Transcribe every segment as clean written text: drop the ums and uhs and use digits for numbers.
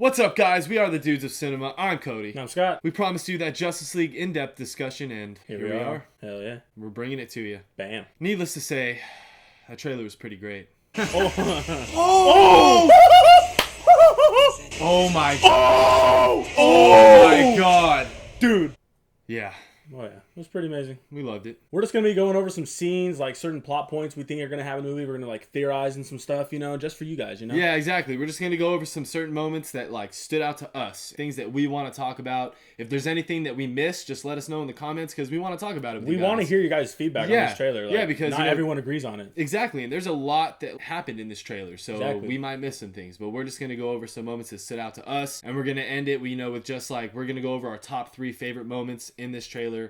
What's up, guys? We are the Dudes of Cinema. I'm Cody. I'm Scott. We promised you that Justice League in-depth discussion, and here we are. Hell yeah. We're bringing it to you. Bam. Needless to say, that trailer was pretty great. Oh! Oh my god. Oh my god. Dude. Yeah, Oh yeah. It was pretty amazing. we loved it. We're just going to be going over some scenes, like certain plot points we think are going to have in the movie. We're going to like theorize and some stuff, just for you guys, Yeah, exactly. We're just going to go over some certain moments that like stood out to us, things that we want to talk about. If there's anything that we missed, just let us know in the comments because we want to talk about it with We you want to guys. hear you guys' feedback on this trailer. Yeah, because, not everyone agrees on it. Exactly, and there's a lot that happened in this trailer, so Exactly. we might miss some things, but we're just gonna go over some moments that stood out to us, and we're gonna end it, with just like we're gonna go over our top 3 favorite moments in this trailer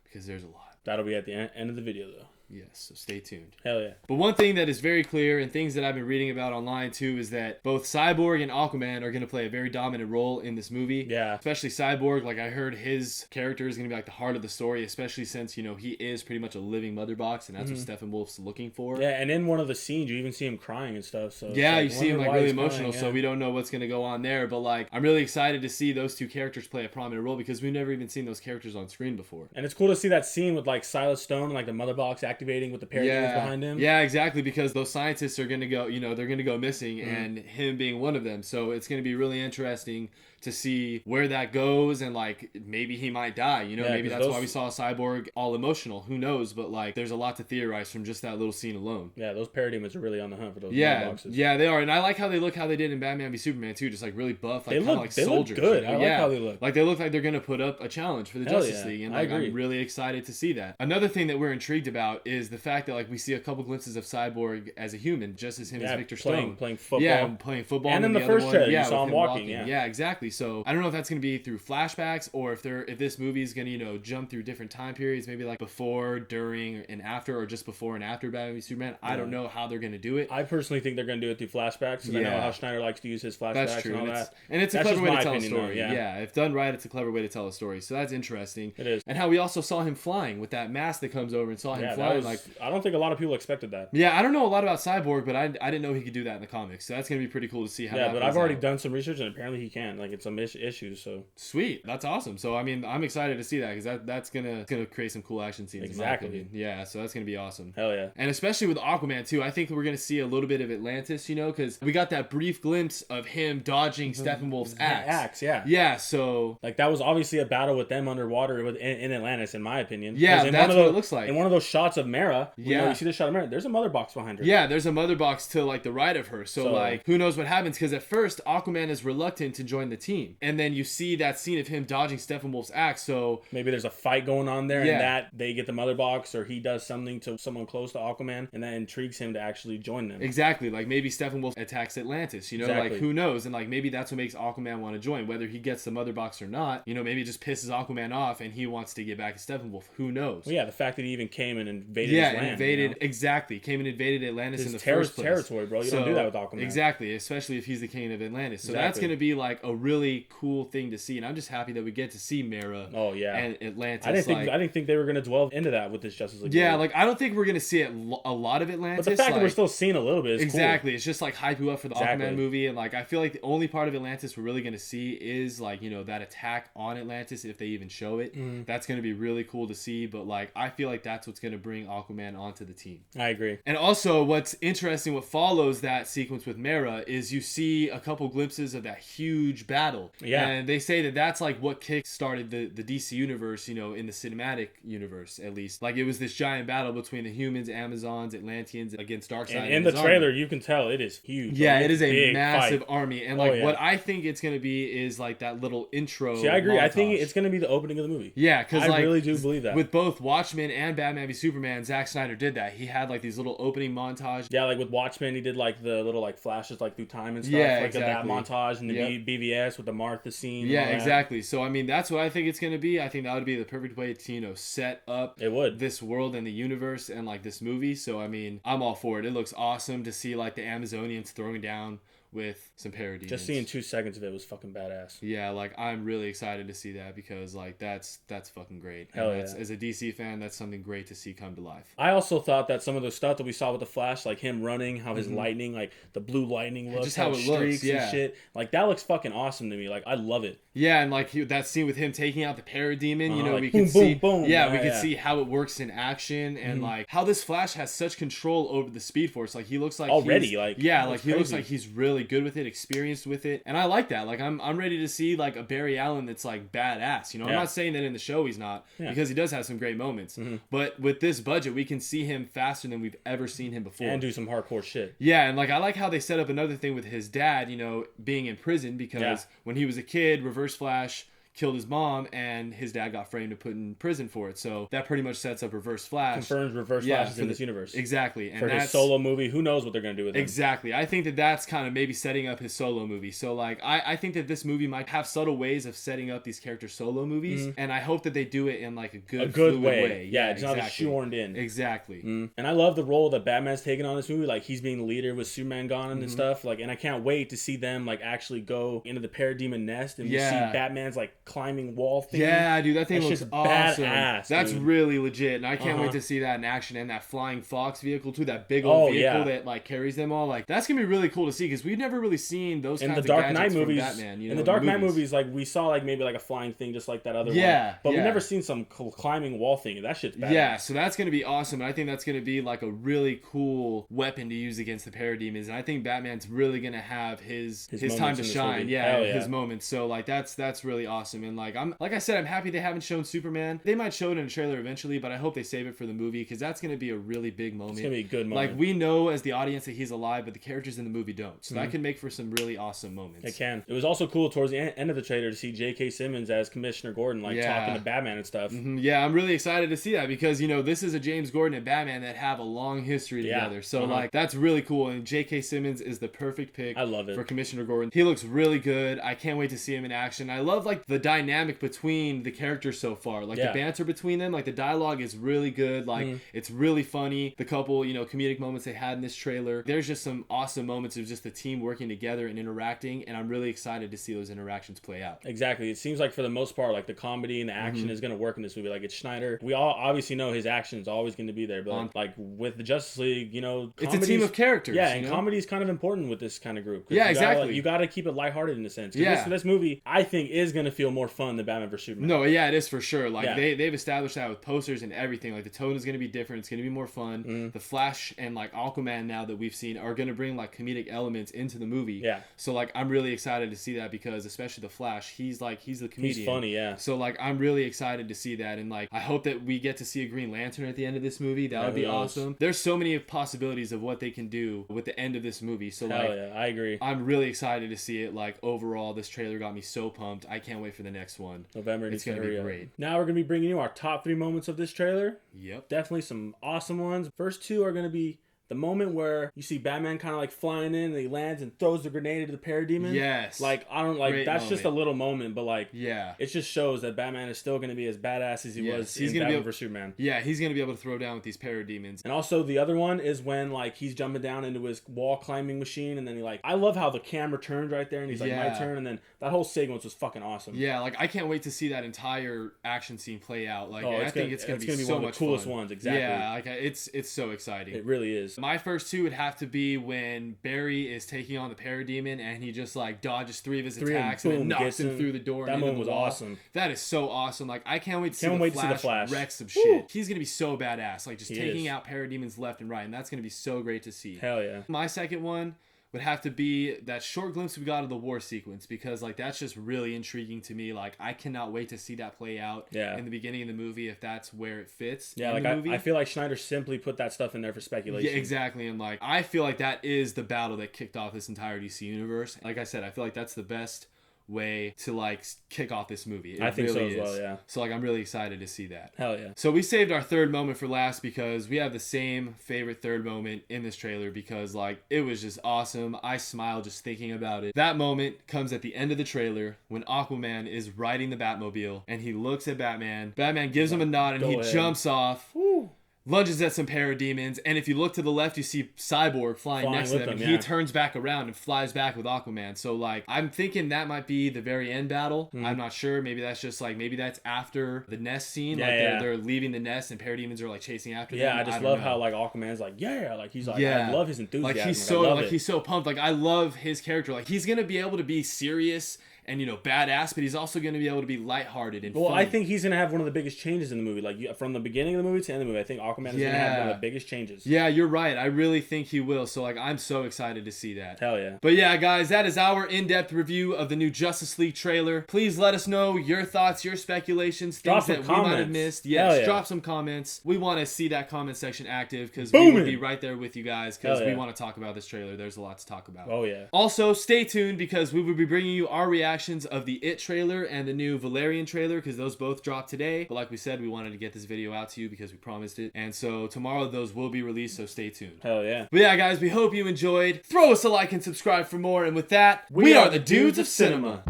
because there's a lot. That'll be at the end of the video, though. Yes, so stay tuned. Hell yeah. But one thing that is very clear, and things that I've been reading about online too, is that both Cyborg and Aquaman are going to play a very dominant role in this movie. Yeah. Especially Cyborg, like I heard his character is going to be like the heart of the story, especially since, he is pretty much a living mother box, and that's what Steppenwolf's looking for. Yeah, and in one of the scenes, you even see him crying and stuff. So Yeah, like, you see him wonder like why really he's emotional, crying, so yeah. we don't know what's going to go on there, but like I'm really excited to see those two characters play a prominent role because we've never even seen those characters on screen before. And it's cool to see that scene with like Silas Stone and like the mother box activating with the parademons behind him. Yeah, exactly, because those scientists are going to go, they're going to go missing, Mm-hmm. and him being one of them. So it's going to be really interesting to see where that goes, and like maybe he might die. Maybe 'cause that's why we saw Cyborg all emotional. Who knows? But like, there's a lot to theorize from just that little scene alone. Yeah, those parademons are really on the hunt for those mother Yeah, boxes. yeah, they are, and I like how they did in Batman v Superman too, just like really buff, like They kind of look- like they look soldiers. good. I like how they look. Like they look like they're gonna put up a challenge for the Hell Justice yeah. League, and I like agree. I'm really excited to see that. Another thing that we're intrigued about is the fact that like we see a couple glimpses of Cyborg as a human, just as him as Victor Stone playing football. Yeah, playing football. And in then the other first one, trailer, you yeah, saw with him walking, yeah. Yeah, exactly. So I don't know if that's gonna be through flashbacks or if this movie is gonna jump through different time periods, maybe like before, during, and after, or just before and after Batman v Superman. I don't know how they're gonna do it. I personally think they're going to do it through flashbacks because I know Yeah. how Schneider likes to use his flashbacks That's true. and all And that. it's a That's clever just way my to tell a opinion, story. though, yeah. Yeah, if done right, it's a clever way to tell a story. So that's interesting. It is. And how we also saw him flying with that mask that comes over and saw him Yeah, flying. I don't think a lot of people expected that. Yeah, I don't know a lot about Cyborg, but I didn't know he could do that in the comics. So that's going to be pretty cool to see how Yeah, that but plays I've already out. done some research and apparently he can. Like, it's some issues, so. Sweet, that's awesome. So I mean, I'm excited to see that because that's gonna create some cool action scenes. Exactly. In my opinion. Yeah, so that's gonna be awesome. Hell yeah. And especially with Aquaman too, I think we're gonna see a little bit of Atlantis, because we got that brief glimpse of him dodging Steppenwolf's axe. Axe, yeah. Yeah, so Like, that was obviously a battle with them underwater in Atlantis, in my opinion. Yeah, 'Cause in that's one of what those- it looks like. In one of those shots of Mara, Yeah. you see the shot of Mara, there's a mother box behind her. yeah, there's a mother box to like the right of her. So like, who knows what happens? Because at first Aquaman is reluctant to join the team, and then you see that scene of him dodging Steppenwolf's axe. So Maybe there's a fight going on there Yeah. and that they get the mother box or he does something to someone close to Aquaman and that intrigues him to actually join them. exactly, like maybe Steppenwolf attacks Atlantis. Like Exactly. who knows? And like maybe that's what makes Aquaman want to join, whether he gets the mother box or not. Maybe it just pisses Aquaman off and he wants to get back at Steppenwolf. Who knows? Well, yeah, the fact that he even came and invaded Yeah, his land. invaded exactly. Came and invaded Atlantis in the His first place. territory, bro. You don't do that with Aquaman. Exactly, especially if he's the king of Atlantis. So that's Exactly. going to be like a really cool thing to see, and I'm just happy that we get to see Mera. Oh, yeah. And Atlantis. I didn't think they were going to dwell into that with this Justice League. Yeah, movie. like I don't think we're going to see it a lot of Atlantis. But the fact that we're like- still seeing a little bit is Exactly. It's just like hype you up for the Exactly. Aquaman movie, and like I feel like the only part of Atlantis we're really gonna see is like that attack on Atlantis if they even show it. Mm-hmm. That's gonna be really cool to see. But like I feel like that's what's gonna bring Aquaman onto the team. cool. I agree. And also, what's interesting, what follows that sequence with Mera is you see a couple glimpses of that huge battle. Yeah. And they say that that's like what kick-started the DC universe, in the cinematic universe at least. Like it was this giant battle between the humans, Amazons, Atlanteans against Darkseid. And and in the his army. trailer, you can tell it is huge. Yeah, Like, it is a big massive fight. army. And Oh, like yeah. what I think it's going to be is like that little intro. See, I agree. I think montage. it's going to be the opening of the movie. Yeah, because I like, really do believe that. with both Watchmen and Batman v Superman, Zack Snyder did that. He had like these little opening montage. Yeah, like with Watchmen, he did like the little like flashes like through time and stuff. Yeah, like that exactly. montage and the Yep. BVS with the Martha scene. and Yeah, all that. exactly. So I mean, that's what I think it's going to be. I think that would be the perfect way to set up It would. this world and the universe and like this movie. So I mean, I'm all for it. It looks awesome to see like the Amazonians throwing down with some parademons. Just seeing 2 seconds of it was fucking badass. Yeah, like I'm really excited to see that because like that's fucking great. Hell And yeah. as a DC fan, that's something great to see come to life. I also thought that some of the stuff that we saw with the Flash, like him running, how his lightning, like the blue lightning looks, just how it streaks looks, yeah. and shit, like that looks fucking awesome to me. Like I love it. Yeah, and like that scene with him taking out the parademon, you know, like, we boom, could see, boom, boom. yeah, we Yeah, could yeah. see how it works in action and like how this Flash has such control over the Speed Force. Like he looks like Already, he's, like, yeah, that's like he looks crazy. like he's really good with it, experienced with it, and I like that. Like I'm ready to see like a Barry Allen that's like badass. You know, I'm Yeah. not saying that in the show he's not Yeah. because he does have some great moments, but with this budget, we can see him faster than we've ever seen him before. And do some hardcore shit. Yeah, and like I like how they set up another thing with his dad, you know, being in prison because Yeah. when he was a kid, Reverse Flash killed his mom and his dad got framed and put in prison for it. So that pretty much sets up Reverse Flash. Confirms Reverse Yeah, Flash is for in the- this universe. Exactly. And For his that's solo movie, who knows what they're gonna do with him? Exactly. I think that that's kind of maybe setting up his solo movie. So like I think that this movie might have subtle ways of setting up these characters solo movies, and I hope that they do it in like a good fluid way. Yeah, it's not exactly. shoehorned in. Exactly. And I love the role that Batman's taking on this movie. Like he's being the leader with Superman gone and stuff. Like, and I can't wait to see them like actually go into the parademon nest and we see Yeah. Batman's like climbing wall thing. Yeah, dude, that thing That's looks just awesome. badass, That's dude. really legit, and I can't wait Uh-huh. to see that in action. And that flying fox vehicle too, that big old vehicle yeah. that like carries them all. Like that's gonna be really cool to see because we've never really seen those In kinds the of Dark Knight gadgets from movies, Batman. You know, in the Dark Knight movies, like we saw like maybe like a flying thing just like that other Yeah, one. But we've yeah. never seen some climbing wall thing. That shit's badass. Yeah, so that's gonna be awesome, and I think that's gonna be like a really cool weapon to use against the parademons. And I think Batman's really gonna have his time moments to in this shine. movie. Yeah, Hell yeah. his moments. So like that's really awesome. And like I said, I'm happy they haven't shown Superman. They might show it in a trailer eventually, but I hope they save it for the movie because that's gonna be a really big moment. It's gonna be a good moment. Like we know as the audience that he's alive, but the characters in the movie don't. So that can make for some really awesome moments. It can. It was also cool towards the end of the trailer to see J.K. Simmons as Commissioner Gordon, like Yeah. talking to Batman and stuff. Yeah, I'm really excited to see that because you know this is a James Gordon and Batman that have a long history Yeah. together. So Uh-huh. like that's really cool, and J.K. Simmons is the perfect pick. I love it. For Commissioner Gordon. He looks really good. I can't wait to see him in action. I love like the dynamic between the characters so far. Like Yeah. the banter between them, like the dialogue is really good. Like it's really funny. The couple, you know, comedic moments they had in this trailer. There's just some awesome moments of just the team working together and interacting, and I'm really excited to see those interactions play out. Exactly. It seems like for the most part, like the comedy and the action is going to work in this movie. Like it's Schneider. We all obviously know his action is always going to be there, but like with the Justice League, you know, It's a team of characters. Yeah, you and know? comedy is kind of important with this kind of group. 'Cause Yeah, you gotta, exactly. like, you got to keep it lighthearted in a sense. 'Cause Yeah. this movie, I think, is going to feel more fun than Batman vs Superman. No, yeah, it is for sure. Like Yeah. they've established that with posters and everything. Like the tone is going to be different. It's going to be more fun. The Flash and like Aquaman now that we've seen are going to bring like comedic elements into the movie. Yeah. So like I'm really excited to see that because especially the Flash, he's the comedian. He's funny, yeah. So like I'm really excited to see that, and like I hope that we get to see a Green Lantern at the end of this movie. That would be who knows? awesome. There's so many possibilities of what they can do with the end of this movie. So Hell like yeah, I agree. I'm really excited to see it. Like overall, this trailer got me so pumped. I can't wait for the next one. November It's needs to gonna be hurry up. great. Now we're going to be bringing you our top 3 moments of this trailer. Yep. Definitely some awesome ones. First 2 are going to be the moment where you see Batman kind of like flying in and he lands and throws the grenade into the parademon. Yes. Like, I don't like, Great that's just a moment. little moment, but like, Yeah. it just shows that Batman is still going to be as badass as he Yes, was he's in gonna be Batman able- vs Superman. Yeah, he's gonna be able to throw down with these parademons. And also the other one is when like he's jumping down into his wall climbing machine and then he like, I love how the camera turns right there and he's like, my Yeah. turn, and then that whole sequence was fucking awesome. Yeah, like I can't wait to see that entire action scene play out. Like Oh, I it's think gonna- it's gonna it's be gonna be so one of the much coolest fun. ones, exactly. Yeah, like it's so exciting. It really is. My first 2 would have to be when Barry is taking on the parademon and he just like dodges 3 of his Three and attacks and then boom, knocks gets him him. through the door. That and into moment the was wall. awesome. That is so awesome. Like I can't wait to see, Can't the, wait to see Flash the Flash. wreck some Woo. shit. He's gonna be so badass. Like just He taking is. out parademons left and right, and that's gonna be so great to see. Hell yeah. My second one would have to be that short glimpse we got of the war sequence because like that's just really intriguing to me. Like I cannot wait to see that play out Yeah. in the beginning of the movie if that's where it fits. Yeah, in like the movie. I feel like Schneider simply put that stuff in there for speculation. Yeah, exactly. And like I feel like that is the battle that kicked off this entire DC universe. Like I said, I feel like that's the best way to like kick off this movie. It I think so really as well, is. yeah. So like I'm really excited to see that. Hell yeah. So we saved our third moment for last because we have the same favorite third moment in this trailer because like it was just awesome. I smiled just thinking about it. That moment comes at the end of the trailer when Aquaman is riding the Batmobile and he looks at Batman. Batman gives him a nod and Go he ahead. jumps off. Woo. lunges at some parademons, and if you look to the left, you see Cyborg flying next to them, and he turns back around and flies back with Aquaman. So like, I'm thinking that might be the very end battle. I'm not sure. Maybe that's just like, maybe that's after the nest scene. They're leaving the nest and parademons are like chasing after them. I just love how like Aquaman's like, like he's like, I love his enthusiasm. Like he's so pumped. Like I love his character. Like he's gonna be able to be serious and badass, but he's also going to be able to be lighthearted and funny. I think he's going to have one of the biggest changes in the movie. Like from the beginning of the movie to the end of the movie, I think Aquaman is going to have one of the biggest changes. Yeah, you're right. I really think he will. So like, I'm so excited to see that. Hell yeah. But yeah, guys, that is our in-depth review of the new Justice League trailer. Please let us know your thoughts, your speculations, things that we might have missed. Yes, drop some comments. We want to see that comment section active because we will be right there with you guys because we want to talk about this trailer. There's a lot to talk about. Oh yeah. Also, stay tuned because we will be bringing you our reactions of the It trailer and the new Valerian trailer because those both dropped today. But like we said, we wanted to get this video out to you because we promised it. And so tomorrow those will be released, so stay tuned. Hell yeah. But yeah, guys, we hope you enjoyed. Throw us a like and subscribe for more. And with that, we are the Dudes of Cinema.